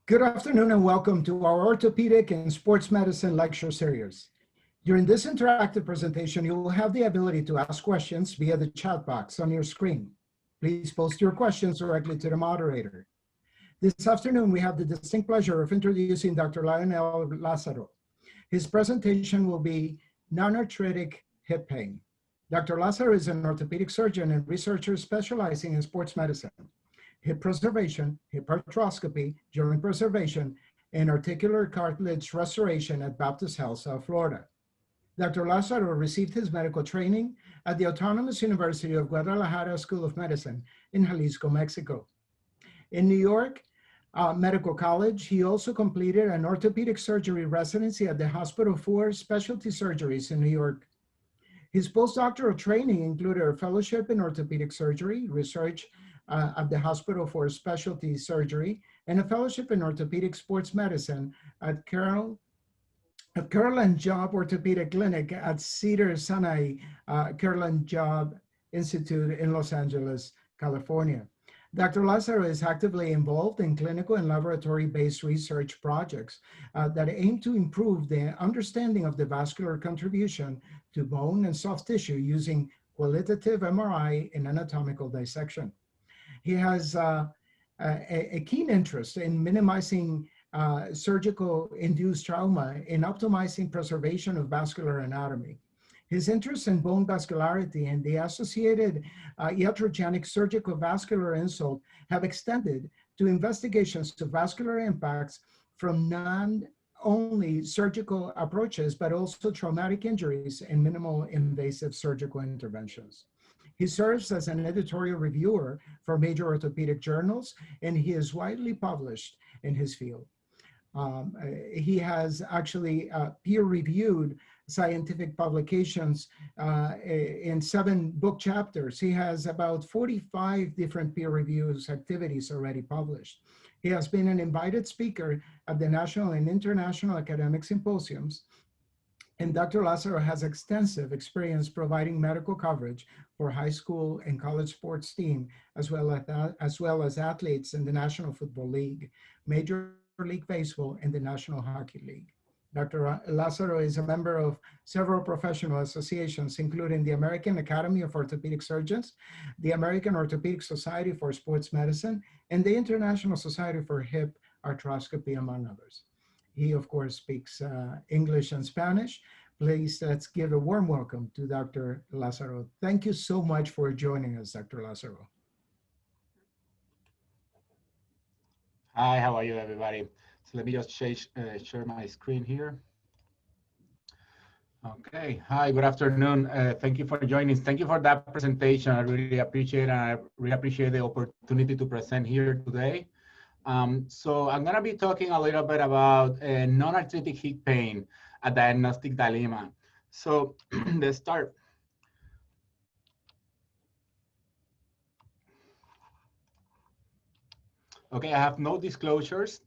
Good afternoon and welcome to our Orthopedic and Sports Medicine lecture series. During this interactive presentation, you will have the ability to ask questions via the chat box on your screen. Please post your questions directly to the moderator. This afternoon, we have the distinct pleasure of introducing Dr. Lionel Lazaro. His presentation will be Non-Arthritic Hip Pain. Dr. Lazaro is an orthopedic surgeon and researcher specializing in sports medicine, hip preservation, hip arthroscopy, joint preservation, and articular cartilage restoration at Baptist Health, South Florida. Dr. Lazaro received his medical training at the Autonomous University of Guadalajara School of Medicine in Jalisco, Mexico. In New York Medical College, he also completed an orthopedic surgery residency at the Hospital for Specialty Surgeries in New York. His postdoctoral training included a fellowship in orthopedic surgery, research at the Hospital for Specialty Surgery, and a fellowship in orthopedic sports medicine at Carol and Job Orthopedic Clinic at Cedars-Sinai Carol and Job Institute in Los Angeles, California. Dr. Lazaro is actively involved in clinical and laboratory-based research projects that aim to improve the understanding of the vascular contribution to bone and soft tissue using qualitative MRI and anatomical dissection. He has a keen interest in minimizing surgical-induced trauma and optimizing preservation of vascular anatomy. His interest in bone vascularity and the associated iatrogenic surgical vascular insult have extended to investigations of vascular impacts from non-only surgical approaches, but also traumatic injuries and minimal invasive surgical interventions. He serves as an editorial reviewer for major orthopedic journals, and he is widely published in his field. He has actually peer-reviewed scientific publications in 7 book chapters. He has about 45 different peer reviews activities already published. He has been an invited speaker at the national and international academic symposiums. And Dr. Lazaro has extensive experience providing medical coverage for high school and college sports team, as well as athletes in the National Football League, Major League Baseball, and the National Hockey League. Dr. Lazaro is a member of several professional associations, including the American Academy of Orthopedic Surgeons, the American Orthopedic Society for Sports Medicine, and the International Society for Hip Arthroscopy, among others. He, of course, speaks English and Spanish. Please, let's give a warm welcome to Dr. Lazaro. Thank you so much for joining us, Dr. Lazaro. Hi, how are you, everybody? So let me just share my screen here. Okay, hi, good afternoon. Thank you for joining. Thank you for that presentation. I really appreciate it. I really appreciate the opportunity to present here today. So I'm gonna be talking a little bit about non-arthritic hip pain, a diagnostic dilemma. So let's start. Okay, I have no disclosures.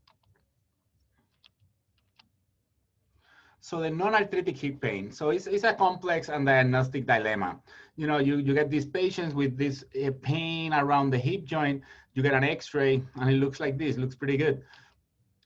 So the non-arthritic hip pain. So it's a complex and diagnostic dilemma. You know, you get these patients with this pain around the hip joint. You get an x-ray and it looks like this, looks pretty good.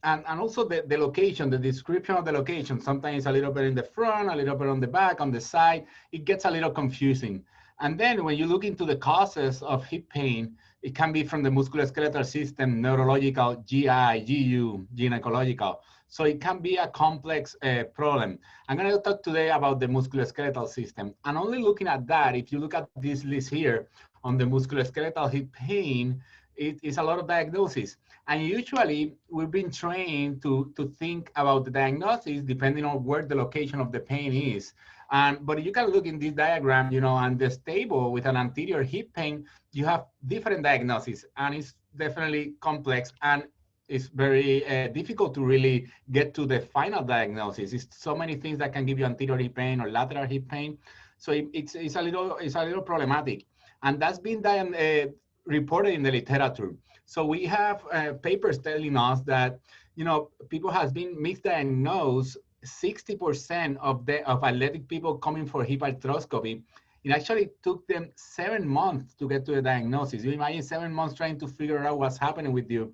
And also the location, the description of the location, sometimes a little bit in the front, a little bit on the back, on the side, it gets a little confusing. And then when you look into the causes of hip pain, it can be from the musculoskeletal system, neurological, GI, GU, gynecological. So it can be a complex problem. I'm gonna talk today about the musculoskeletal system. And only looking at that, if you look at this list here on the musculoskeletal hip pain, it is a lot of diagnosis. And usually we've been trained to think about the diagnosis depending on where the location of the pain is. But you can look in this diagram, you know, and the table with an anterior hip pain, you have different diagnoses, and it's definitely complex, and it's very difficult to really get to the final diagnosis. It's so many things that can give you anterior hip pain or lateral hip pain. So it's a little problematic, and that's been reported in the literature. So we have papers telling us that, you know, people has been misdiagnosed. 60% of athletic people coming for hip arthroscopy, it actually took them 7 months to get to the diagnosis. You imagine 7 months trying to figure out what's happening with you.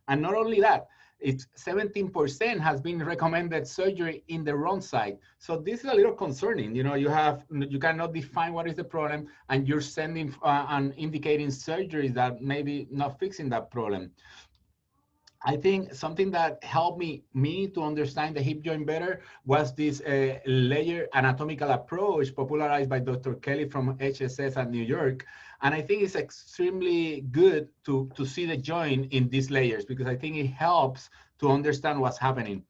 And not only that, It's 17% has been recommended surgery in the wrong side. So this is a little concerning. You cannot define what is the problem, and you're sending and indicating surgeries that maybe not fixing that problem. I think something that helped me to understand the hip joint better was this layer anatomical approach popularized by Dr. Kelly from HSS at New York. And I think it's extremely good to see the joint in these layers, because I think it helps to understand what's happening.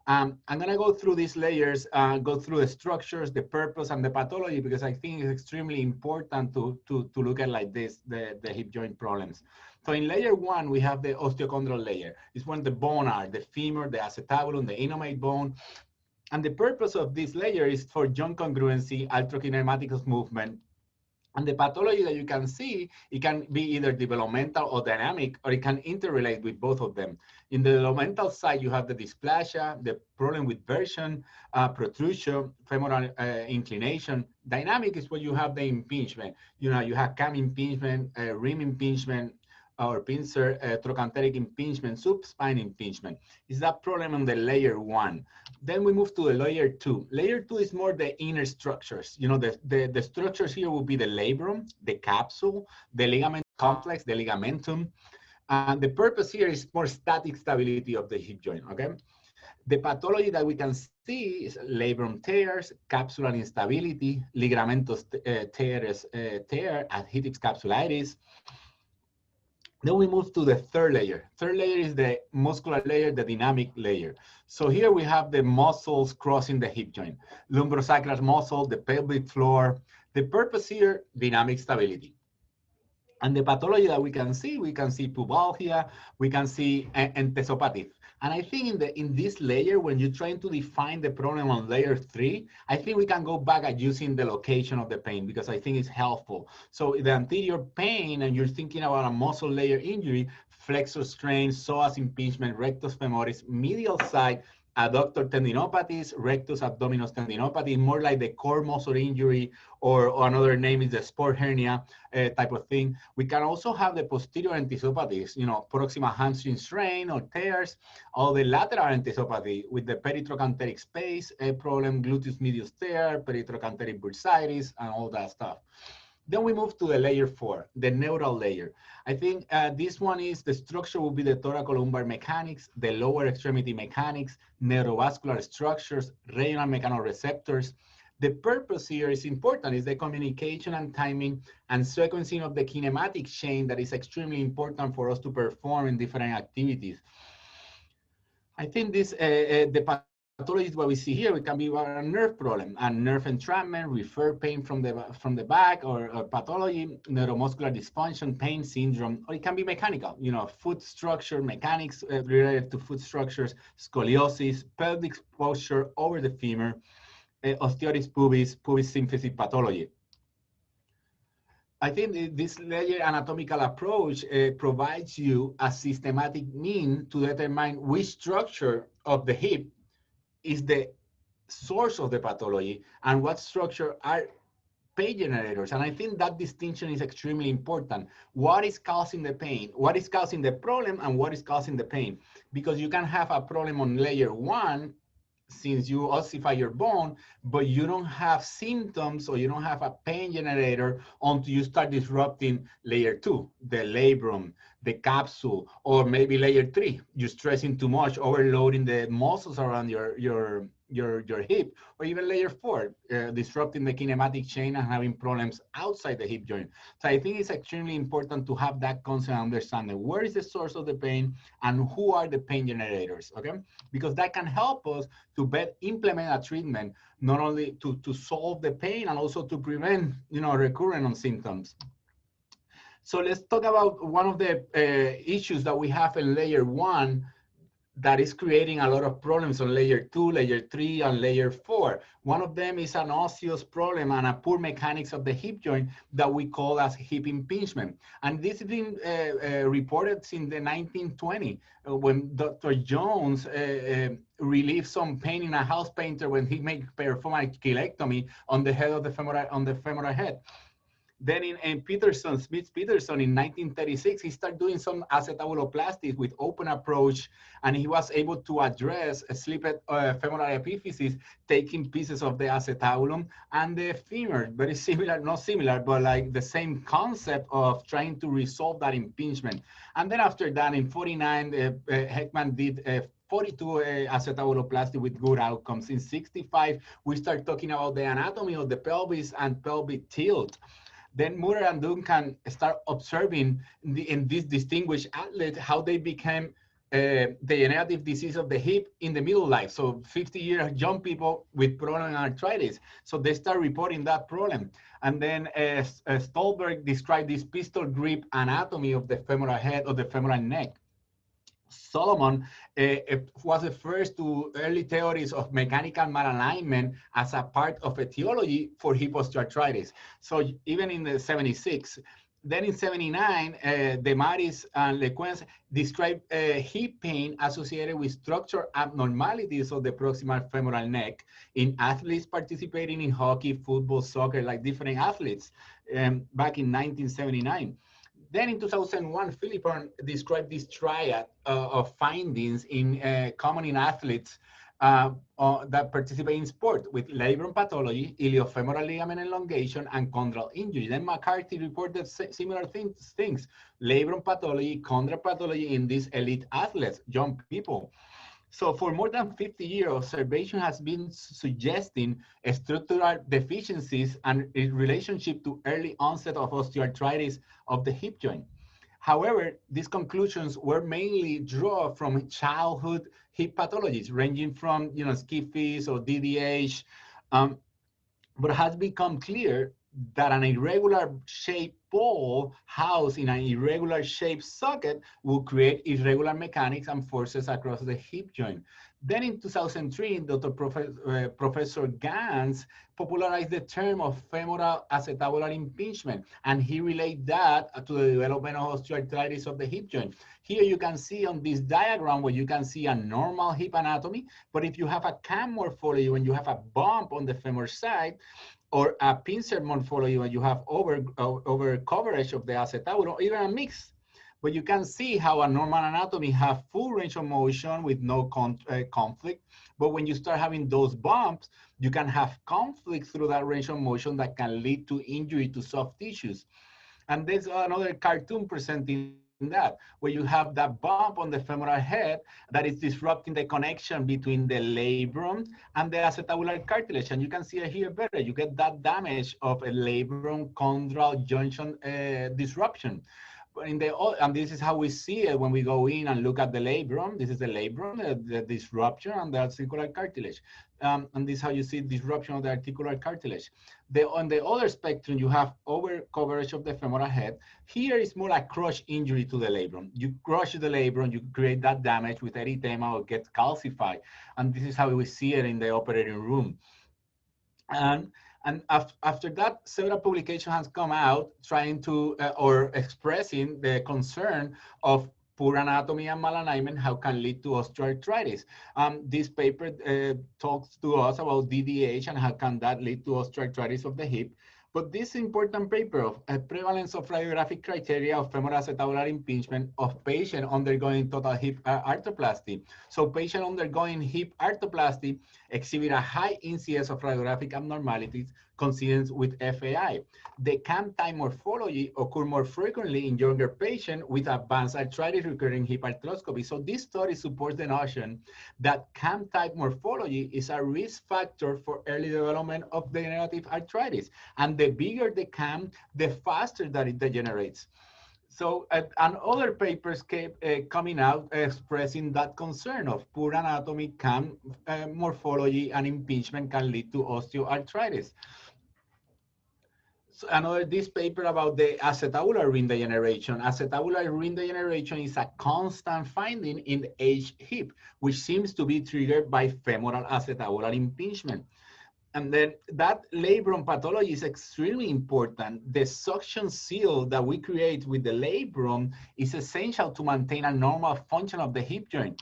I'm gonna go through these layers, go through the structures, the purpose, and the pathology, because I think it's extremely important to look at like this, the hip joint problems. So in layer 1, we have the osteochondral layer. It's when the bone are, the femur, the acetabulum, the innominate bone. And the purpose of this layer is for joint congruency, arthrokinematics movement. And the pathology that you can see, it can be either developmental or dynamic, or it can interrelate with both of them. In the developmental side, you have the dysplasia, the problem with version, protrusion, femoral inclination. Dynamic is where you have the impingement. You have cam impingement, rim impingement, or pincer, trochanteric impingement, subspine impingement. Is that problem on the layer 1? Then we move to the layer 2. Layer 2 is more the inner structures. The structures here will be the labrum, the capsule, the ligament complex, the ligamentum. And the purpose here is more static stability of the hip joint, okay? The pathology that we can see is labrum tears, capsular instability, ligamentos tear, adhesive capsulitis. Then we move to the third layer. Third layer is the muscular layer, the dynamic layer. So here we have the muscles crossing the hip joint, lumbosacral muscle, the pelvic floor. The purpose here, dynamic stability. And the pathology that we can see pubalgia, we can see enthesopathy. And I think in this layer, when you're trying to define the problem on layer 3, I think we can go back at using the location of the pain, because I think it's helpful. So the anterior pain, and you're thinking about a muscle layer injury, flexor strain, psoas impingement, rectus femoris, medial side, adductor tendinopathies, rectus abdominis tendinopathy, more like the core muscle injury, or another name is the sport hernia type of thing. We can also have the posterior enthesopathies, proximal hamstring strain or tears, or the lateral enthesopathy with the peritrochanteric space problem, gluteus medius tear, peritrochanteric bursitis, and all that stuff. Then we move to the layer 4, the neural layer. I think this one is, the structure will be the thoracolumbar mechanics, the lower extremity mechanics, neurovascular structures, regional mechanoreceptors. The purpose here is important, is the communication and timing and sequencing of the kinematic chain that is extremely important for us to perform in different activities. I think this, the pathology is what we see here. It can be a nerve problem, a nerve entrapment, refer pain from the back, or pathology, neuromuscular dysfunction, pain syndrome, or it can be mechanical, foot structure, mechanics related to foot structures, scoliosis, pelvic posture over the femur, osteotis pubis, pubis symphysis pathology. I think this layer anatomical approach provides you a systematic mean to determine which structure of the hip is the source of the pathology and what structure are pain generators. And I think that distinction is extremely important. What is causing the pain? What is causing the problem, and what is causing the pain? Because you can have a problem on layer 1 since you ossify your bone, but you don't have symptoms, or you don't have a pain generator until you start disrupting layer 2, the labrum, the capsule, or maybe layer 3, you're stressing too much, overloading the muscles around your hip, or even layer 4, disrupting the kinematic chain and having problems outside the hip joint. So I think it's extremely important to have that concept and understanding where is the source of the pain and who are the pain generators, okay? Because that can help us to better implement a treatment, not only to solve the pain and also to prevent, recurrence on symptoms. So let's talk about one of the issues that we have in layer 1 that is creating a lot of problems on layer 2, layer 3, and layer 4. One of them is an osseous problem and a poor mechanics of the hip joint that we call as hip impingement. And this has been reported in the 1920 when Dr. Jones relieved some pain in a house painter when he performed a chelectomy on the head of the femoral head. Then in Smith-Peterson in 1936, he started doing some acetabuloplasty with open approach, and he was able to address a slipped femoral epiphysis, taking pieces of the acetabulum and the femur. Very similar, not similar, but like the same concept of trying to resolve that impingement. And then after that, in 49, Heckman did 42 acetabuloplasty with good outcomes. In 65, we start talking about the anatomy of the pelvis and pelvic tilt. Then Muller and Duncan start observing in this distinguished athlete how they became degenerative disease of the hip in the middle life. So 50-year young people with prolonged arthritis. So they start reporting that problem. And then Stolberg described this pistol grip anatomy of the femoral head or the femoral neck. Solomon was the first to early theories of mechanical malalignment as a part of etiology for hip osteoarthritis. So even in the 76, then in 79, Demaris and Lequens described hip pain associated with structural abnormalities of the proximal femoral neck in athletes participating in hockey, football, soccer, like different athletes back in 1979. Then in 2001, Philippon described this triad of findings common in athletes that participate in sport with labrum pathology, iliofemoral ligament elongation, and chondral injury. Then McCarthy reported similar things, labrum pathology, chondral pathology in these elite athletes, young people. So for more than 50 years, observation has been suggesting structural deficiencies and in relationship to early onset of osteoarthritis of the hip joint. However, these conclusions were mainly drawn from childhood hip pathologies, ranging from SCFIs or DDH, but it has become clear that an irregular shaped ball housed in an irregular shaped socket will create irregular mechanics and forces across the hip joint. Then in 2003, Professor Gans popularized the term of femoral acetabular impingement, and he related that to the development of osteoarthritis of the hip joint. Here you can see on this diagram where you can see a normal hip anatomy, but if you have a cam morphology, when you have a bump on the femur side, or a pincer morphology when you have over coverage of the acetabulum, or even a mix. But you can see how a normal anatomy have full range of motion with no conflict. But when you start having those bumps, you can have conflict through that range of motion that can lead to injury to soft tissues. And there's another cartoon presenting that, where you have that bump on the femoral head that is disrupting the connection between the labrum and the acetabular cartilage. And you can see it here better. You get that damage of a labrum chondral junction disruption. And this is how we see it when we go in and look at the labrum. This is the labrum, the disruption and the articular cartilage. And this is how you see disruption of the articular cartilage. On the other spectrum, you have over coverage of the femoral head. Here is more like crush injury to the labrum. You crush the labrum, you create that damage with erythema or gets calcified. And this is how we see it in the operating room. And after that, several publications has come out trying to, or expressing the concern of poor anatomy and malalignment, how can lead to osteoarthritis. This paper talks to us about DDH and how can that lead to osteoarthritis of the hip. But this important paper of prevalence of radiographic criteria of femoral acetabular impingement of patient undergoing total hip arthroplasty. So patient undergoing hip arthroplasty exhibit a high incidence of radiographic abnormalities consistent with FAI. The cam type morphology occur more frequently in younger patients with advanced arthritis recurring hip arthroscopy. So this study supports the notion that cam type morphology is a risk factor for early development of degenerative arthritis. And the bigger the cam, the faster that it degenerates. So, and other papers kept coming out expressing that concern of poor anatomy, cam morphology, and impingement can lead to osteoarthritis. So this paper about the acetabular ring degeneration. Acetabular ring degeneration is a constant finding in the aged hip, which seems to be triggered by femoral acetabular impingement. And then that labrum pathology is extremely important. The suction seal that we create with the labrum is essential to maintain a normal function of the hip joint.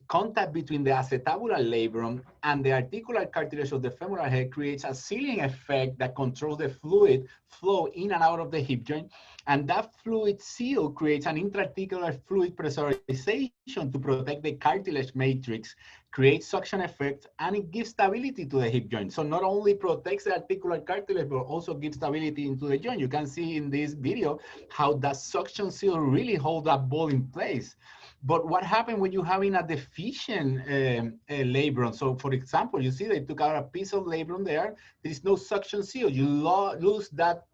contact between the acetabular labrum and the articular cartilage of the femoral head creates a sealing effect that controls the fluid flow in and out of the hip joint. And that fluid seal creates an intra-articular fluid pressurization to protect the cartilage matrix, creates suction effect, and it gives stability to the hip joint. So not only protects the articular cartilage, but also gives stability into the joint. You can see in this video how that suction seal really holds that ball in place. But what happened when you're having a deficient labrum? So for example, you see they took out a piece of labrum there. There is no suction seal. You lose that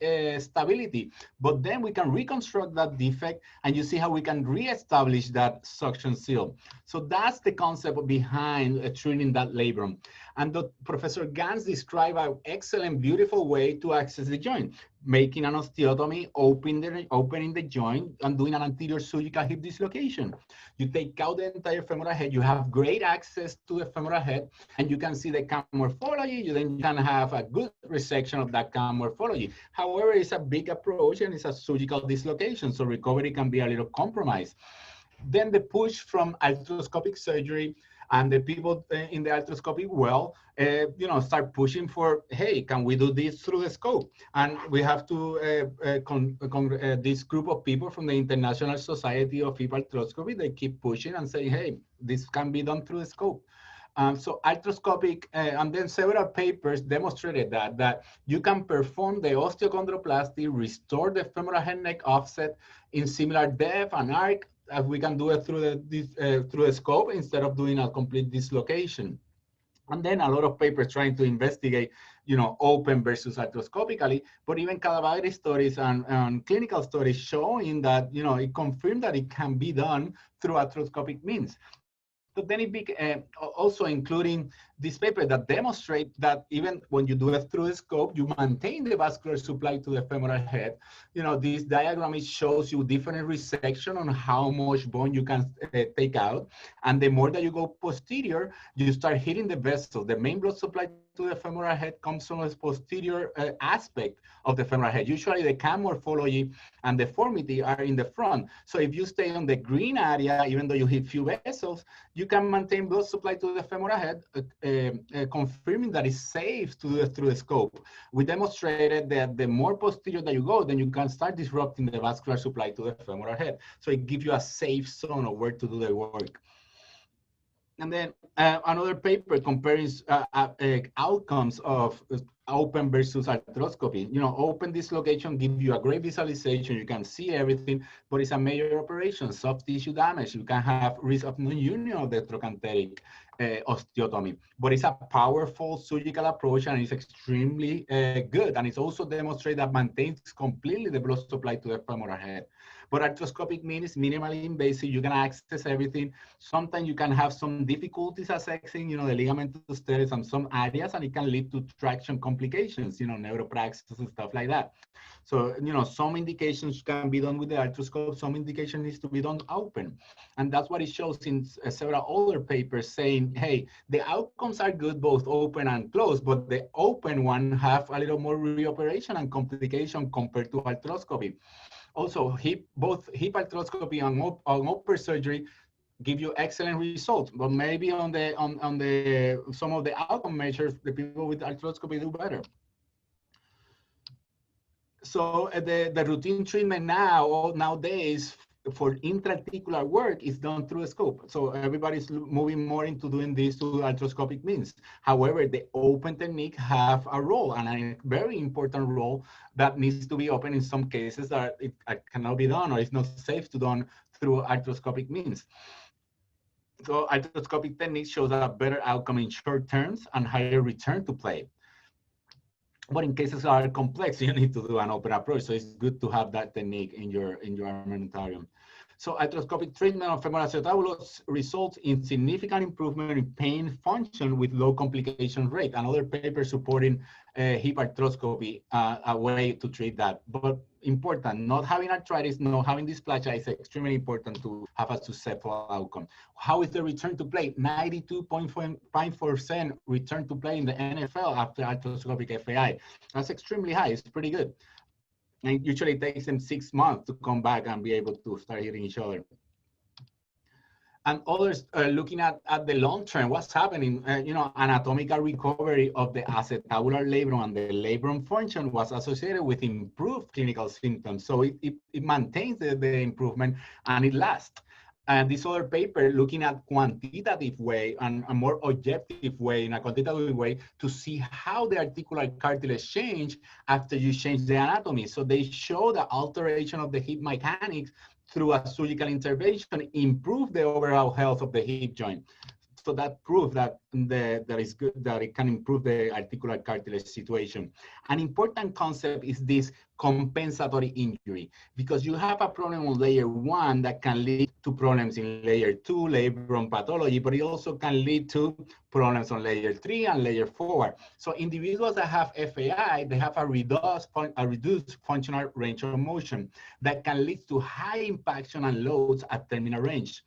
stability. But then we can reconstruct that defect, and you see how we can reestablish that suction seal. So that's the concept behind treating that labrum. And Professor Gans described an excellent, beautiful way to access the joint, making an osteotomy, opening the joint, and doing an anterior surgical hip dislocation. You take out the entire femoral head, you have great access to the femoral head, and you can see the cam morphology. You then can have a good resection of that cam morphology. However, it's a big approach and it's a surgical dislocation, so recovery can be a little compromised. Then the push from arthroscopic surgery, and the people in the arthroscopic well, start pushing for, hey, can we do this through the scope? And we have to, this group of people from the International Society of Hip Arthroscopy, they keep pushing and saying, hey, this can be done through the scope. So arthroscopic, and then several papers demonstrated that you can perform the osteochondroplasty, restore the femoral head neck offset in similar depth and arc, as we can do it through the scope instead of doing a complete dislocation. And then a lot of papers trying to investigate, open versus arthroscopically, but even cadaver studies and clinical studies showing that, it confirmed that it can be done through arthroscopic means. But then it also including this paper that demonstrate that even when you do it through the scope, you maintain the vascular supply to the femoral head. This diagram, it shows you different resection on how much bone you can take out. And the more that you go posterior, you start hitting the vessel. The main blood supply to the femoral head comes from a posterior aspect of the femoral head. Usually the cam morphology and deformity are in the front. So if you stay on the green area, even though you hit few vessels, you can maintain blood supply to the femoral head, confirming that it's safe to do it through the scope. We demonstrated that the more posterior that you go, then you can start disrupting the vascular supply to the femoral head. So it gives you a safe zone of where to do the work. And then another paper comparing outcomes of open versus arthroscopy. Open dislocation gives you a great visualization. You can see everything, but it's a major operation, soft tissue damage. You can have risk of non-union of the trochanteric osteotomy, but it's a powerful surgical approach and it's extremely good. And it's also demonstrated that maintains completely the blood supply to the femoral head. But arthroscopic means minimally invasive. You can access everything. Sometimes you can have some difficulties accessing, the ligamentous teres and some areas, and it can lead to traction complications, neuropraxis and stuff like that. So, some indications can be done with the arthroscope. Some indication needs to be done open. And that's what it shows in several other papers saying, hey, the outcomes are good, both open and closed, but the open one have a little more reoperation and complication compared to arthroscopy. Also, both hip arthroscopy and open surgery give you excellent results, but maybe on the some of the outcome measures, the people with arthroscopy do better. So the routine treatment nowadays for intra-articular work is done through a scope. So everybody's moving more into doing this through arthroscopic means. However, the open technique have a role, and a very important role that needs to be open in some cases that it cannot be done or it's not safe to done through arthroscopic means. So arthroscopic technique shows a better outcome in short terms and higher return to play. But in cases that are complex, you need to do an open approach. So it's good to have that technique in your armamentarium. So arthroscopic treatment of femoral acetabulus results in significant improvement in pain function with low complication rate. Another paper supporting hip arthroscopy, a way to treat that. But important, not having arthritis, not having dysplasia is extremely important to have a successful outcome. How is the return to play? 92.5% return to play in the NFL after arthroscopic FAI. That's extremely high. It's pretty good. And usually it takes them 6 months to come back and be able to start hitting each other. And others are looking at the long term, what's happening, anatomical recovery of the acetabular labrum and the labrum function was associated with improved clinical symptoms. So it maintains the improvement and it lasts. And this other paper looking at quantitative way and a more objective way, in a quantitative way, to see how the articular cartilage change after you change the anatomy. So they show the alteration of the hip mechanics through a surgical intervention improve the overall health of the hip joint. So that proves that that is good, that it can improve the articular cartilage situation. An important concept is this compensatory injury, because you have a problem on layer 1 that can lead to problems in layer 2, labrum pathology, but it also can lead to problems on layer 3 and layer 4. So individuals that have FAI, they have a reduced functional range of motion that can lead to high impaction and loads at terminal range.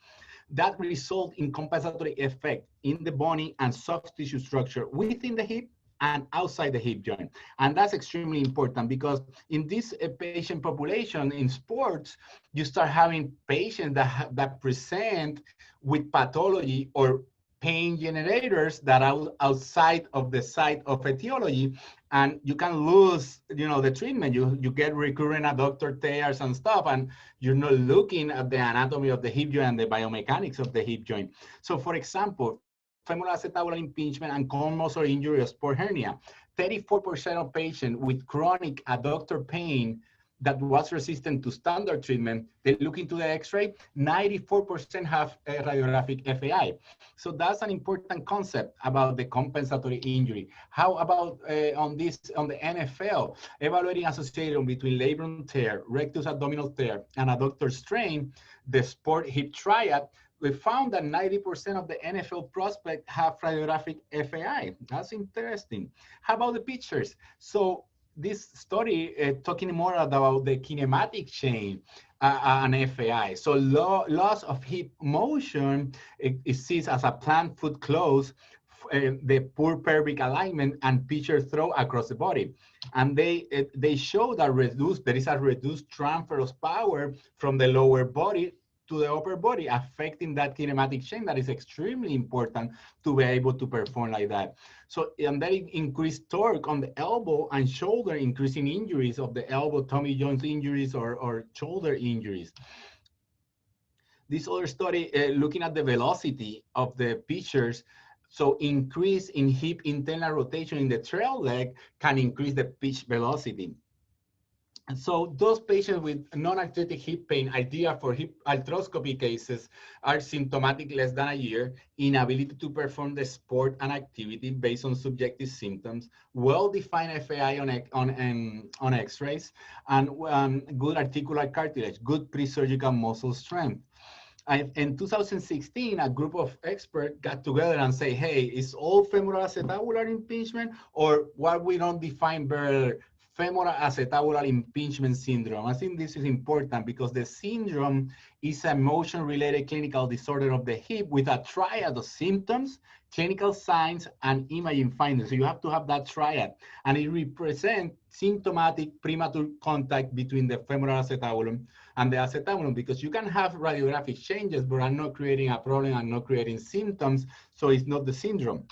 That result in compensatory effect in the bony and soft tissue structure within the hip and outside the hip joint. And that's extremely important, because in this patient population in sports, you start having patients that present with pathology or pain generators that are outside of the site of etiology, and you can lose, the treatment. You get recurrent adductor tears and stuff, and you're not looking at the anatomy of the hip joint and the biomechanics of the hip joint. So, for example, femoral acetabular impingement and common muscle injury or sport hernia, 34% of patients with chronic adductor pain that was resistant to standard treatment, they look into the x-ray, 94% have a radiographic FAI. So that's an important concept about the compensatory injury. How about on the NFL, evaluating association between labrum tear, rectus abdominal tear, and adductor strain, the sport hip triad, we found that 90% of the NFL prospects have radiographic FAI. That's interesting. How about the pictures? So this study talking more about the kinematic chain and FAI. So loss of hip motion is seen as a plant foot close, the poor pelvic alignment, and pitcher throw across the body. And they show that there is a reduced transfer of power from the lower body to the upper body, affecting that kinematic chain that is extremely important to be able to perform like that. So, and that increased torque on the elbow and shoulder, increasing injuries of the elbow, Tommy Jones injuries, or shoulder injuries. This other study looking at the velocity of the pitchers. So increase in hip internal rotation in the trail leg can increase the pitch velocity. And so those patients with non-arthritic hip pain, ideal for hip arthroscopy cases, are symptomatic less than a year, inability to perform the sport and activity based on subjective symptoms, well-defined FAI on x-rays, and good articular cartilage, good pre-surgical muscle strength. In 2016, a group of experts got together and say, hey, is all femoral acetabular impingement, or what we don't define better, femoral acetabular impingement syndrome? I think this is important because the syndrome is a motion-related clinical disorder of the hip with a triad of symptoms, clinical signs, and imaging findings. So you have to have that triad. And it represents symptomatic premature contact between the femoral acetabulum and the acetabulum, because you can have radiographic changes, but are not creating a problem and not creating symptoms. So it's not the syndrome.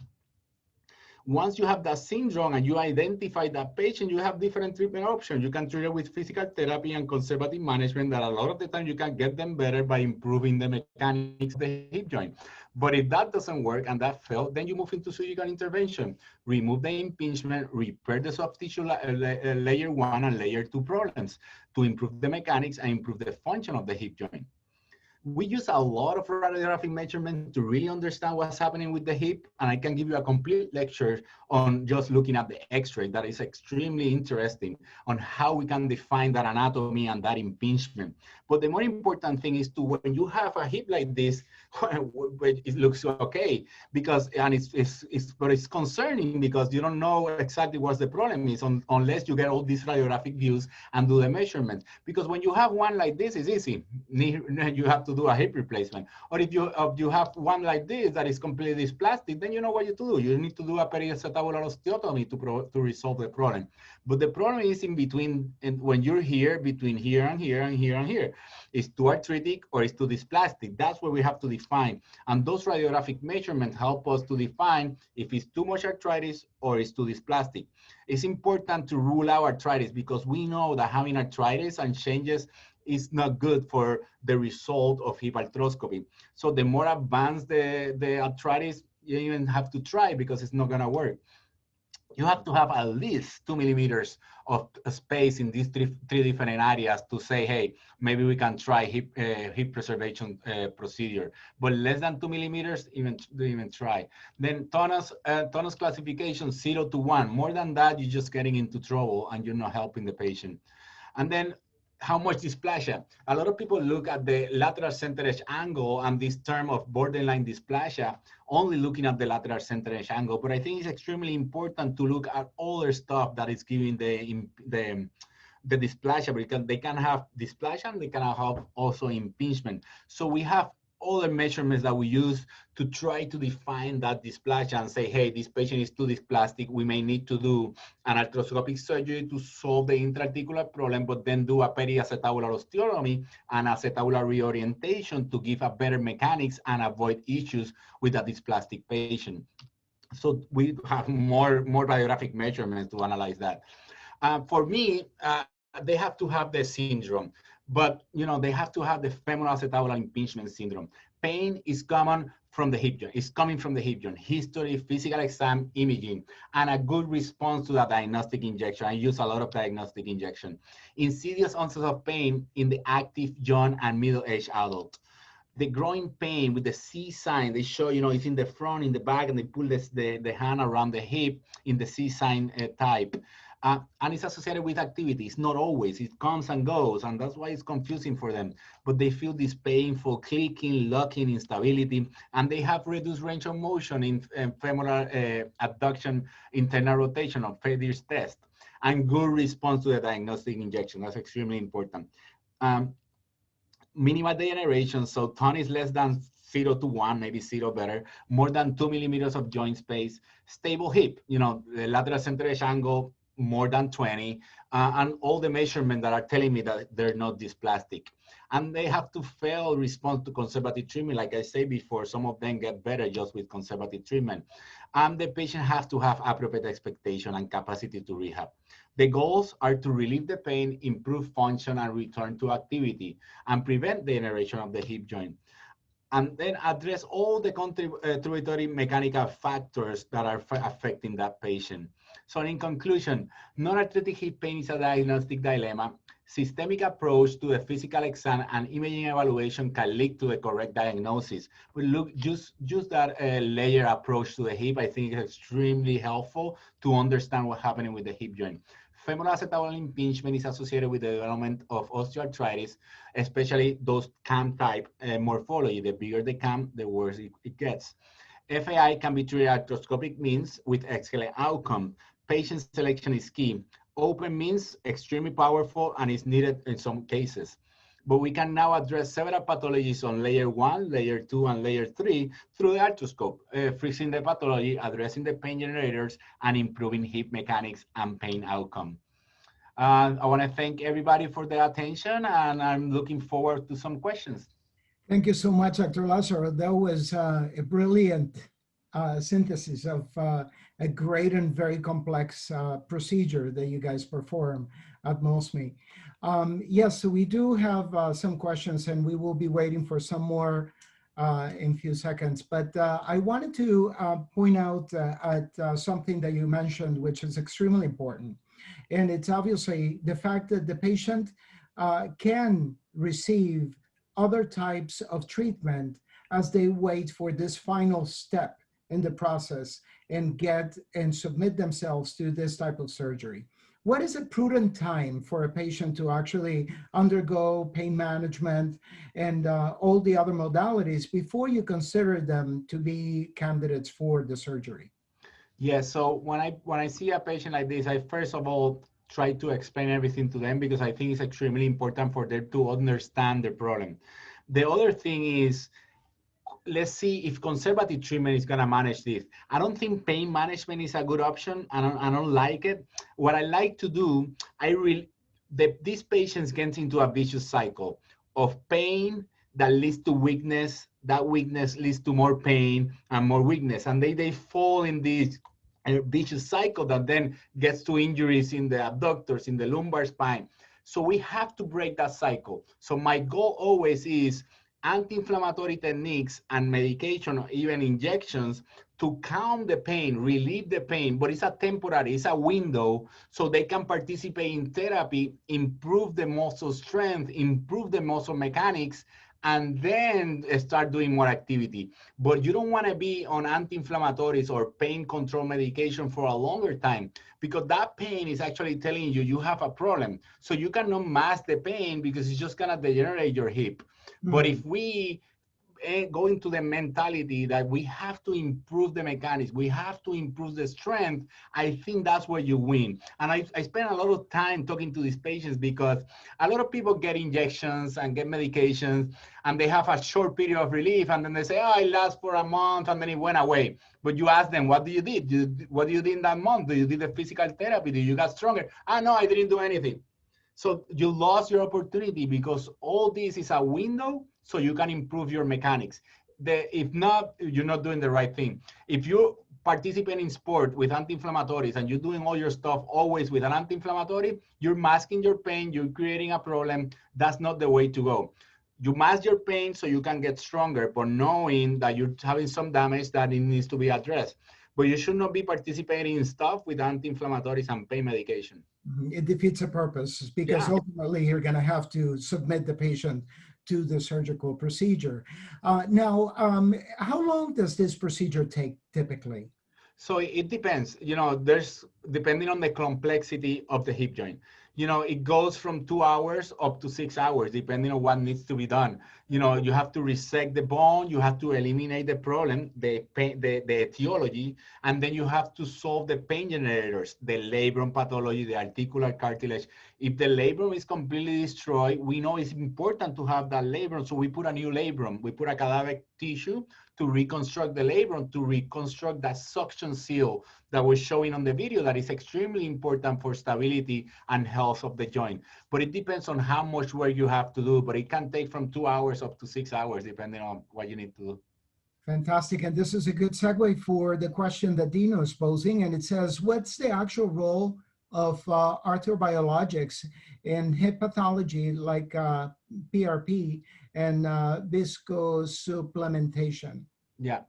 Once you have that syndrome and you identify that patient, you have different treatment options. You can treat it with physical therapy and conservative management that a lot of the time you can get them better by improving the mechanics of the hip joint. But if that doesn't work and that fails, then you move into surgical intervention. Remove the impingement, repair the soft tissue layer 1 and layer 2 problems to improve the mechanics and improve the function of the hip joint. We use a lot of radiographic measurements to really understand what's happening with the hip, and I can give you a complete lecture on just looking at the x-ray that is extremely interesting on how we can define that anatomy and that impingement. But the more important thing is to, when you have a hip like this, it looks okay, because, and it's concerning because you don't know exactly what the problem is unless you get all these radiographic views and do the measurements. Because when you have one like this, it's easy. You have to to do a hip replacement. Or if you have one like this that is completely dysplastic, then you know what you do. You need to do a periacetabular osteotomy to resolve the problem. But the problem is in between, and when you're here, between here and here and here and here, is too arthritic or is too dysplastic. That's what we have to define. And those radiographic measurements help us to define if it's too much arthritis or it's too dysplastic. It's important to rule out arthritis because we know that having arthritis and changes is not good for the result of hip arthroscopy. So the more advanced the arthritis, you even have to try because it's not gonna work. You have to have at least 2 millimeters of space in these three different areas to say, hey, maybe we can try hip preservation procedure. But less than 2 millimeters, don't even try. Then tonus classification 0 to 1. More than that, you're just getting into trouble and you're not helping the patient. And then how much dysplasia? A lot of people look at the lateral center edge angle and this term of borderline dysplasia, only looking at the lateral center edge angle. But I think it's extremely important to look at other stuff that is giving the dysplasia, because they can have dysplasia and they can have also impingement. So we have other measurements that we use to try to define that dysplasia and say, hey, this patient is too dysplastic. We may need to do an arthroscopic surgery to solve the intra-articular problem, but then do a periacetabular osteotomy and acetabular reorientation to give a better mechanics and avoid issues with that dysplastic patient. So we have more radiographic measurements to analyze that. For me, they have to have the syndrome, but they have to have the femoral acetabular impingement syndrome. Pain is common from the hip joint. It's coming from the hip joint. History, physical exam, imaging, and a good response to the diagnostic injection. I use a lot of diagnostic injection. Insidious onset of pain in the active young and middle-aged adult. The growing pain with the C sign, they show, it's in the front, in the back, and they pull the hand around the hip in the C sign type. And it's associated with activities, not always. It comes and goes, and that's why it's confusing for them. But they feel this painful clicking, locking, instability, and they have reduced range of motion in femoral abduction, internal rotation of Feder's test, and good response to the diagnostic injection. That's extremely important. Minimal degeneration, so tone is less than 0 to 1, maybe 0 better, more than 2 millimeters of joint space, stable hip, the lateral center edge angle, more than 20, and all the measurements that are telling me that they're not dysplastic. And they have to fail response to conservative treatment. Like I said before, some of them get better just with conservative treatment. And the patient has to have appropriate expectation and capacity to rehab. The goals are to relieve the pain, improve function, and return to activity, and prevent the degeneration of the hip joint. And then address all the contributory mechanical factors that are affecting that patient. So in conclusion, non-arthritic hip pain is a diagnostic dilemma. Systemic approach to the physical exam and imaging evaluation can lead to the correct diagnosis. We use that layer approach to the hip. I think is extremely helpful to understand what's happening with the hip joint. Femoral acetabular impingement is associated with the development of osteoarthritis, especially those cam type morphology. The bigger the cam, the worse it gets. FAI can be treated arthroscopic means with excellent outcome. Patient selection is key. Open means extremely powerful and is needed in some cases. But we can now address several pathologies on layer 1, layer 2, and layer 3 through the arthroscope, fixing the pathology, addressing the pain generators, and improving hip mechanics and pain outcome. I want to thank everybody for their attention, and I'm looking forward to some questions. Thank you so much, Dr. Lazaro. That was a brilliant synthesis of a great and very complex procedure that you guys perform at MOSME. Yes, so we do have some questions, and we will be waiting for some more in a few seconds. But I wanted to point out at something that you mentioned, which is extremely important. And it's obviously the fact that the patient can receive other types of treatment as they wait for this final step in the process and get and submit themselves to this type of surgery. What is a prudent time for a patient to actually undergo pain management and all the other modalities before you consider them to be candidates for the surgery? Yeah, so when I see a patient like this, I first of all try to explain everything to them because I think it's extremely important for them to understand the problem. The other thing is, let's see if conservative treatment is going to manage this. I don't think pain management is a good option. I don't like it. What I like to do, these patients get into a vicious cycle of pain that leads to weakness. That weakness leads to more pain and more weakness. And they fall in this vicious cycle that then gets to injuries in the abductors, in the lumbar spine. So we have to break that cycle. So my goal always is anti-inflammatory techniques and medication, or even injections, to calm the pain, relieve the pain, but it's a temporary, it's a window, so they can participate in therapy, improve the muscle strength, improve the muscle mechanics, and then start doing more activity. But you don't want to be on anti-inflammatories or pain control medication for a longer time, because that pain is actually telling you you have a problem. So you cannot mask the pain because it's just going to degenerate your hip. But if we go into the mentality that we have to improve the mechanics, we have to improve the strength, I think that's where you win. And I spend a lot of time talking to these patients because a lot of people get injections and get medications and they have a short period of relief and then they say, oh, it lasts for a month and then it went away. But you ask them, what do you did? What do you did in that month? Did you do the physical therapy? Did you get stronger? Ah, no, I didn't do anything. So you lost your opportunity because all this is a window so you can improve your mechanics. If not, you're not doing the right thing. If you participate in sport with anti-inflammatories and you're doing all your stuff always with an anti-inflammatory, you're masking your pain, you're creating a problem. That's not the way to go. You mask your pain so you can get stronger, but knowing that you're having some damage that it needs to be addressed. But you should not be participating in stuff with anti-inflammatories and pain medication. It defeats the purpose because ultimately you're going to have to submit the patient to the surgical procedure. Now, how long does this procedure take typically? So it depends, there's depending on the complexity of the hip joint. It goes from 2 hours up to 6 hours, depending on what needs to be done. You have to resect the bone, you have to eliminate the problem, the etiology, and then you have to solve the pain generators, the labrum pathology, the articular cartilage. If the labrum is completely destroyed, we know it's important to have that labrum, so we put a new labrum. We put a cadaver tissue to reconstruct the labrum, to reconstruct that suction seal that was showing on the video that is extremely important for stability and health of the joint. But it depends on how much work you have to do, but it can take from 2 hours up to 6 hours, depending on what you need to do. Fantastic. And this is a good segue for the question that Dino is posing. And it says, what's the actual role of arthrobiologics in hip pathology like PRP and viscosupplementation? Yeah,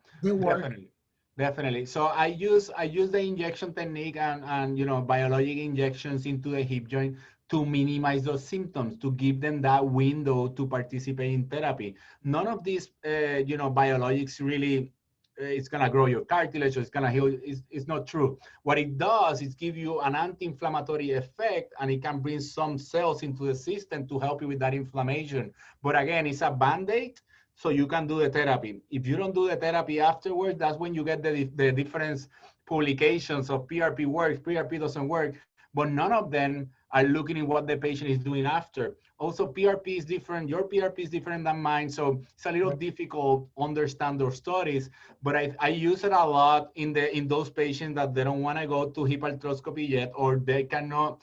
definitely. So I use the injection technique and biologic injections into the hip joint to minimize those symptoms, to give them that window to participate in therapy. None of these biologics really it's gonna grow your cartilage or it's gonna heal. It's not true. What it does is give you an anti-inflammatory effect, and it can bring some cells into the system to help you with that inflammation. But again, it's a band-aid, so you can do the therapy. If you don't do the therapy afterwards, that's when you get the different publications of PRP works, PRP doesn't work, but none of them are looking at what the patient is doing after. Also, PRP is different. Your PRP is different than mine. So it's a little difficult to understand those studies, but I use it a lot in those patients that they don't want to go to hip arthroscopy yet, or they're not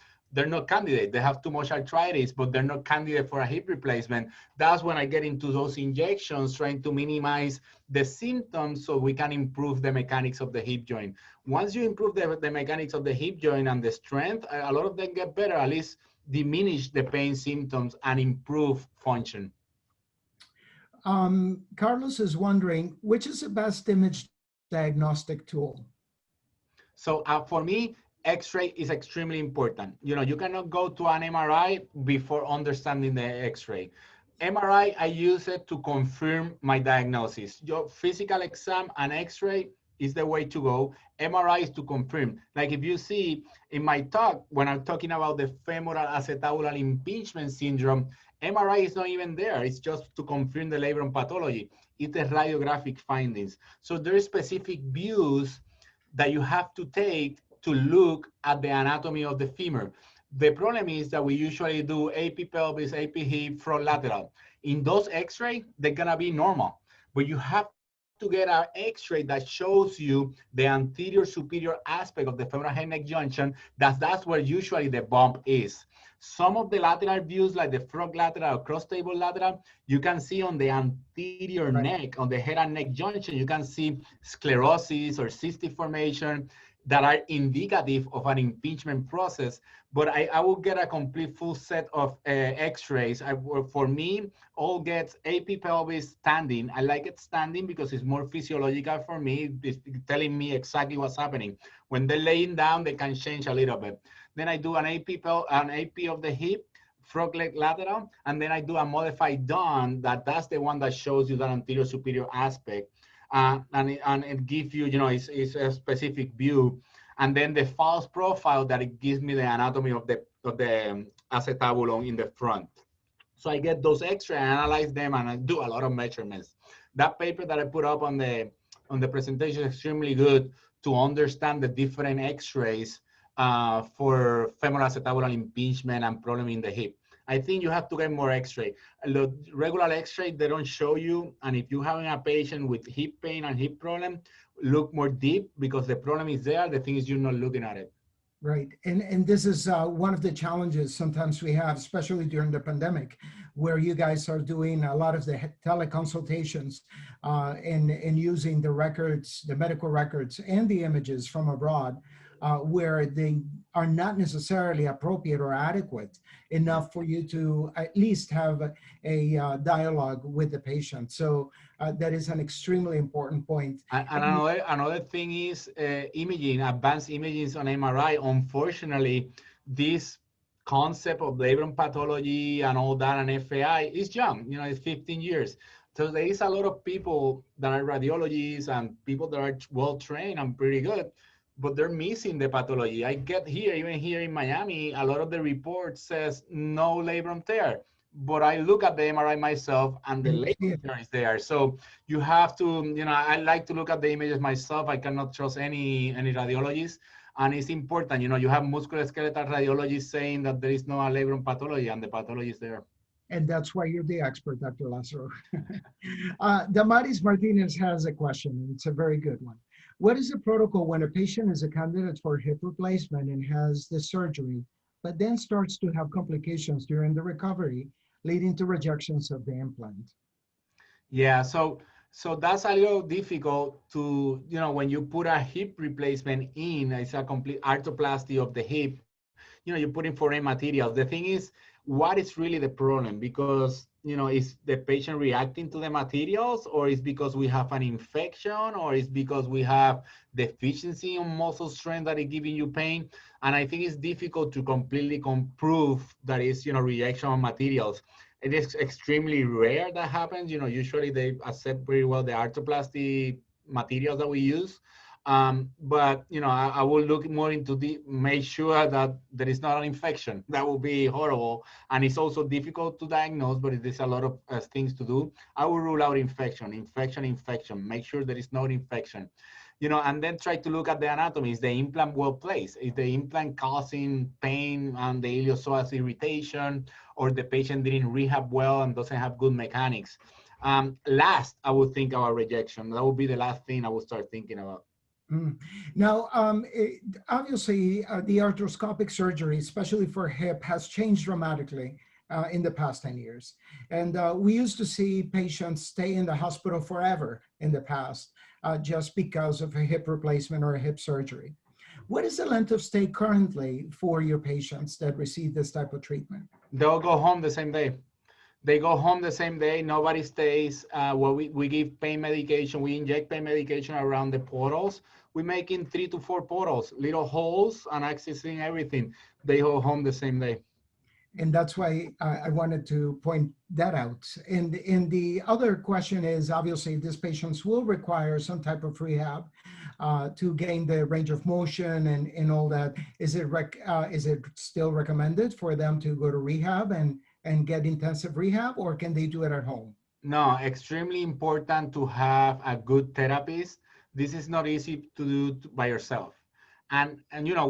candidate. They have too much arthritis, but they're not candidate for a hip replacement. That's when I get into those injections, trying to minimize the symptoms so we can improve the mechanics of the hip joint. Once you improve the mechanics of the hip joint and the strength, a lot of them get better, at least diminish the pain symptoms and improve function. Carlos is wondering, which is the best image diagnostic tool? So for me, X-ray is extremely important. You cannot go to an MRI before understanding the X-ray. MRI, I use it to confirm my diagnosis. Your physical exam and X-ray is the way to go. MRI is to confirm. Like if you see in my talk, when I'm talking about the femoral acetabular impingement syndrome, MRI is not even there. It's just to confirm the labrum pathology. It's the radiographic findings. So there are specific views that you have to take to look at the anatomy of the femur. The problem is that we usually do AP pelvis, AP hip, front lateral. In those x-ray, they're gonna be normal, but you have to get an x-ray that shows you the anterior superior aspect of the femoral head neck junction. That's where usually the bump is. Some of the lateral views, like the front lateral or cross table lateral, you can see on the anterior Right. neck, on the head and neck junction, you can see sclerosis or cystic formation that are indicative of an impingement process. But I will get a complete full set of x-rays. For me, all gets AP pelvis standing. I like it standing because it's more physiological for me. It's telling me exactly what's happening. When they're laying down, they can change a little bit. Then I do an AP of the hip, front leg lateral, and then I do a modified Dawn. That's the one that shows you that anterior superior aspect. And it gives you, it's a specific view. And then the false profile that it gives me the anatomy of the acetabulum in the front. So I get those x-rays, analyze them, and I do a lot of measurements. That paper that I put up on the presentation is extremely good to understand the different x-rays for femoral acetabular impingement and problem in the hip. I think you have to get more x-ray. The regular x-ray, they don't show you. And if you're having a patient with hip pain and hip problem, look more deep because the problem is there. The thing is you're not looking at it. Right. And this is one of the challenges sometimes we have, especially during the pandemic, where you guys are doing a lot of the teleconsultations and using the records, the medical records and the images from abroad, where they are not necessarily appropriate or adequate enough for you to at least have a dialogue with the patient. So that is an extremely important point. And another thing is imaging, advanced imaging on MRI. Unfortunately, this concept of labrum pathology and all that and FAI is young, it's 15 years. So there is a lot of people that are radiologists and people that are well trained and pretty good, but they're missing the pathology. I get here, even here in Miami, a lot of the reports says no labrum tear, but I look at the MRI myself and the labrum tear is there. So you have to, I like to look at the images myself. I cannot trust any radiologist. And it's important, you have musculoskeletal radiologists saying that there is no labrum pathology and the pathology is there. And that's why you're the expert, Dr. Lazaro. Damaris Martinez has a question, and it's a very good one. What is the protocol when a patient is a candidate for hip replacement and has the surgery, but then starts to have complications during the recovery, leading to rejections of the implant? Yeah, so that's a little difficult to, when you put a hip replacement in, it's a complete arthroplasty of the hip, you put in foreign materials. The thing is, what is really the problem? Because, is the patient reacting to the materials, or is because we have an infection, or is because we have deficiency in muscle strength that is giving you pain? And I think it's difficult to completely prove that it's, rejection of materials. It is extremely rare that happens. Usually they accept pretty well the arthroplasty materials that we use. But I will look more into make sure that there is not an infection. That would be horrible, and it's also difficult to diagnose. But there's a lot of things to do. I will rule out infection. Make sure there is no infection, and then try to look at the anatomy. Is the implant well placed? Is the implant causing pain and the iliopsoas irritation, or the patient didn't rehab well and doesn't have good mechanics? Last, I would think about rejection. That would be the last thing I would start thinking about. Now, obviously, the arthroscopic surgery, especially for hip, has changed dramatically in the past 10 years. And we used to see patients stay in the hospital forever in the past just because of a hip replacement or a hip surgery. What is the length of stay currently for your patients that receive this type of treatment? They'll go home the same day. They go home the same day. Nobody stays. We give pain medication. We inject pain medication around the portals. We make in 3 to 4 portals, little holes, and accessing everything. They go home the same day. And that's why I wanted to point that out. And the other question is, obviously, these patients will require some type of rehab to gain the range of motion and all that. Is it still recommended for them to go to rehab and get intensive rehab, or can they do it at home? No, extremely important to have a good therapist. This is not easy to do by yourself. And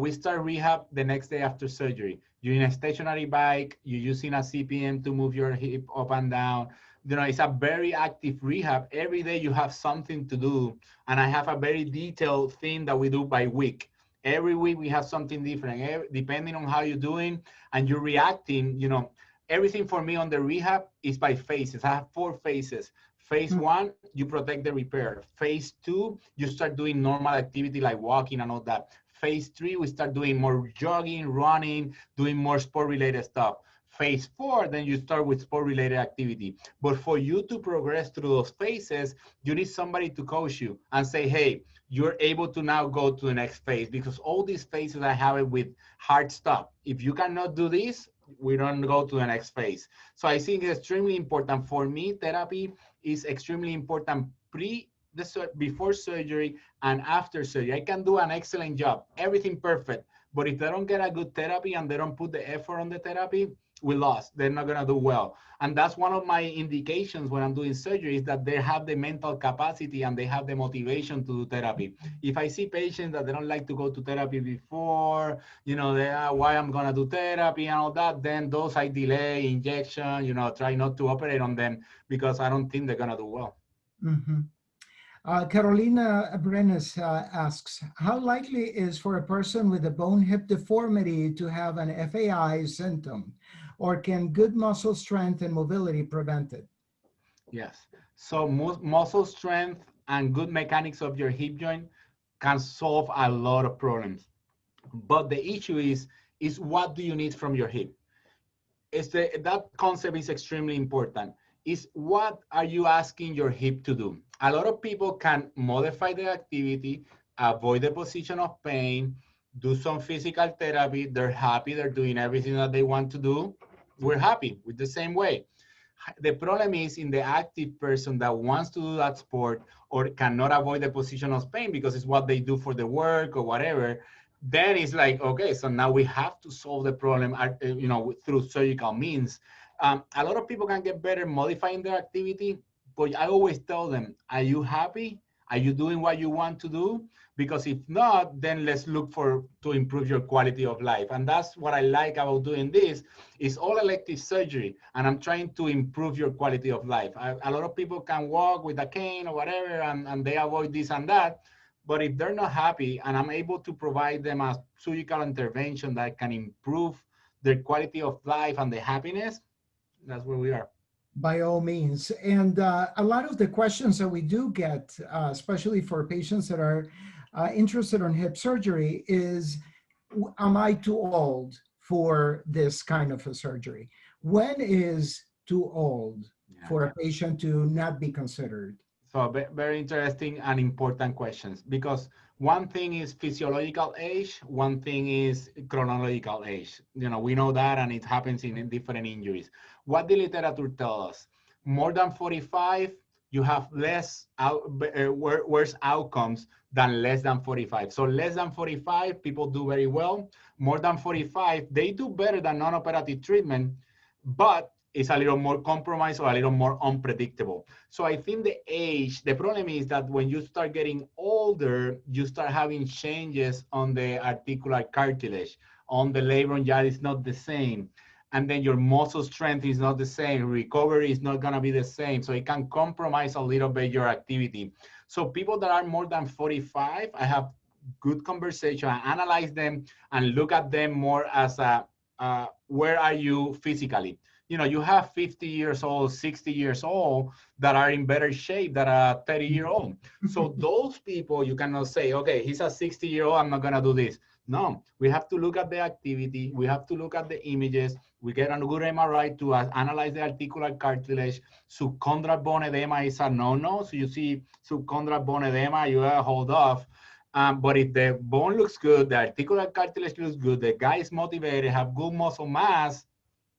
we start rehab the next day after surgery. You're in a stationary bike, you're using a CPM to move your hip up and down. You know, it's a very active rehab. Every day you have something to do. And I have a very detailed thing that we do by week. Every week we have something different, depending on how you're doing and you're reacting. You know, everything for me on the rehab is by phases. I have 4 phases. Phase 1, you protect the repair. Phase 2, you start doing normal activity like walking and all that. Phase 3, we start doing more jogging, running, doing more sport-related stuff. Phase 4, then you start with sport-related activity. But for you to progress through those phases, you need somebody to coach you and say, hey, you're able to now go to the next phase, because all these phases I have it with hard stuff. If you cannot do this, we don't go to the next phase. So I think it's extremely important. For me, therapy is extremely important before surgery and after surgery. I can do an excellent job, everything perfect. But if they don't get a good therapy and they don't put the effort on the therapy, we lost. They're not gonna do well. And that's one of my indications when I'm doing surgery, is that they have the mental capacity and they have the motivation to do therapy. If I see patients that they don't like to go to therapy before, you know, they are, why I'm gonna do therapy and all that, then those I delay injection, you know, try not to operate on them because I don't think they're gonna do well. Mm-hmm. Carolina Brenes asks, how likely is for a person with a bone hip deformity to have an FAI symptom, or can good muscle strength and mobility prevent it? Yes. So muscle strength and good mechanics of your hip joint can solve a lot of problems. But the issue is what do you need from your hip? That concept is extremely important. Is what are you asking your hip to do? A lot of people can modify the activity, avoid the position of pain, do some physical therapy. They're happy. They're doing everything that they want to do. We're happy with the same way. The problem is in the active person that wants to do that sport or cannot avoid the position of pain because it's what they do for the work or whatever. Then it's like, okay, so now we have to solve the problem, you know, through surgical means. A lot of people can get better modifying their activity, but I always tell them, are you happy? Are you doing what you want to do? Because if not, then let's look to improve your quality of life. And that's what I like about doing this. It's all elective surgery, and I'm trying to improve your quality of life. A lot of people can walk with a cane or whatever, and they avoid this and that. But if they're not happy and I'm able to provide them a surgical intervention that can improve their quality of life and the happiness, that's where we are. By all means. And a lot of the questions that we do get, especially for patients that are interested in hip surgery, is, am I too old for this kind of a surgery? When is too old for a patient to not be considered? So very interesting and important questions, because one thing is physiological age, one thing is chronological age. You know, we know that, and it happens in different injuries. What the literature tells us, more than 45, you have worse outcomes than less than 45. So less than 45, people do very well. More than 45, they do better than non-operative treatment, but it's a little more compromised or a little more unpredictable. So I think the problem is that when you start getting older, you start having changes on the articular cartilage, on the labrum jaw is not the same. And then your muscle strength is not the same. Recovery is not gonna be the same. So it can compromise a little bit your activity. So people that are more than 45, I have good conversation, I analyze them and look at them more as where are you physically? You know, you have 50 years old, 60 years old that are in better shape than a 30-year-old. So those people, you cannot say, okay, he's a 60-year-old, I'm not gonna do this. No, we have to look at the activity. We have to look at the images. We get a good MRI to analyze the articular cartilage. Subchondral bone edema is a no-no. So you see subchondral bone edema, you gotta hold off. But if the bone looks good, the articular cartilage looks good, the guy is motivated, have good muscle mass,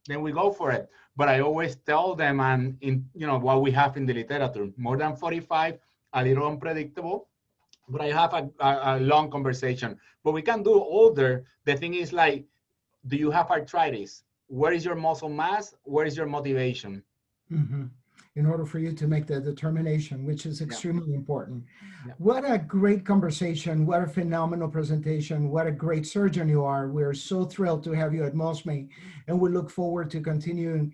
then we go for it. But I always tell them, and in what we have in the literature, more than 45, a little unpredictable. But I have a long conversation. But we can do older. The thing is, like, do you have arthritis? Where is your muscle mass? Where is your motivation? Mm-hmm. in order for you to make the determination, which is Yeah. extremely important. Yeah. What a great conversation. What a phenomenal presentation. What a great surgeon you are. We're so thrilled to have you at MOSME, and we look forward to continuing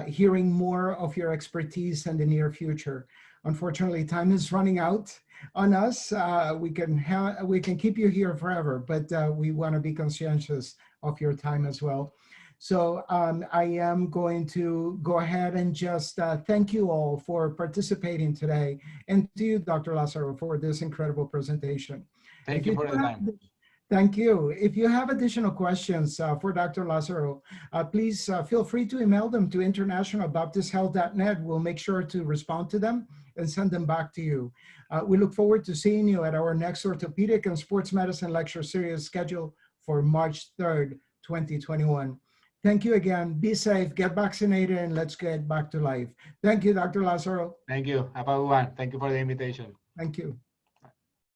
hearing more of your expertise in the near future. Unfortunately, time is running out on us. We can keep you here forever, but we want to be conscientious of your time as well. So I am going to go ahead and just thank you all for participating today, and to you, Dr. Lazaro, for this incredible presentation. Thank you for the time. Thank you. If you have additional questions for Dr. Lazaro, please feel free to email them to internationalbaptisthealth.net. We'll make sure to respond to them and send them back to you. We look forward to seeing you at our next Orthopedic and Sports Medicine Lecture Series scheduled for March 3rd, 2021. Thank you again. Be safe, get vaccinated, and let's get back to life. Thank you, Dr. Lazaro. Thank you. Have a good one. Thank you for the invitation. Thank you.